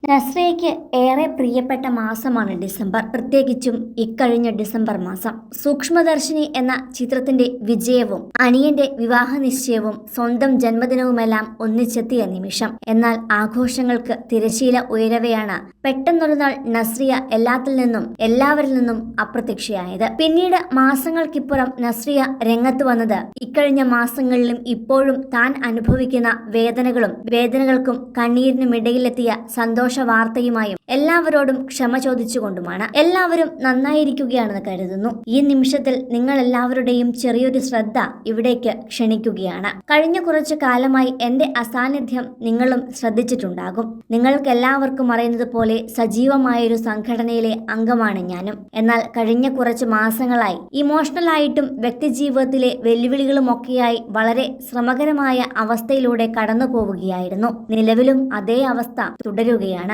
നസ്രിയയ്ക്ക് ഏറെ പ്രിയപ്പെട്ട മാസമാണ് ഡിസംബർ, പ്രത്യേകിച്ചും ഇക്കഴിഞ്ഞ ഡിസംബർ മാസം. സൂക്ഷ്മദർശിനി എന്ന ചിത്രത്തിന്റെ വിജയവും അനിയന്റെ വിവാഹ നിശ്ചയവും സ്വന്തം ജന്മദിനവുമെല്ലാം ഒന്നിച്ചെത്തിയ നിമിഷം. എന്നാൽ ആഘോഷങ്ങൾക്ക് തിരശീല ഉയരവെയാണ് പെട്ടെന്നൊരു നാൾ നസ്രിയ എല്ലാവരിൽ നിന്നും അപ്രത്യക്ഷയായത്. പിന്നീട് മാസങ്ങൾക്കിപ്പുറം നസ്രിയ രംഗത്ത് വന്നത് ഇക്കഴിഞ്ഞ മാസങ്ങളിലും ഇപ്പോഴും താൻ അനുഭവിക്കുന്ന വേദനകൾക്കും കണ്ണീരിനുമിടയിലെത്തിയ സന്തോഷ വാർത്തയുമായും എല്ലാവരോടും ക്ഷമ ചോദിച്ചുകൊണ്ടുമാണ്. എല്ലാവരും നന്നായിരിക്കുകയാണെന്ന് കരുതുന്നു. ഈ നിമിഷത്തിൽ നിങ്ങൾ എല്ലാവരുടെയും ചെറിയൊരു ശ്രദ്ധ ഇവിടേക്ക് ക്ഷണിക്കുകയാണ്. കഴിഞ്ഞ കുറച്ചു കാലമായി എന്റെ അസാന്നിധ്യം നിങ്ങളും ശ്രദ്ധിച്ചിട്ടുണ്ടാകും. നിങ്ങൾക്ക് എല്ലാവർക്കും അറിയുന്നത് പോലെ സജീവമായൊരു സംഘടനയിലെ അംഗമാണ് ഞാനും. എന്നാൽ കഴിഞ്ഞ കുറച്ച് മാസങ്ങളായി ഇമോഷണലായിട്ടും വ്യക്തിജീവിതത്തിലെ വെല്ലുവിളികളുമൊക്കെയായി വളരെ ശ്രമകരമായ അവസ്ഥയിലൂടെ കടന്നു പോവുകയായിരുന്നു. നിലവിലും അതേ അവസ്ഥ തുടരുകയാണ്.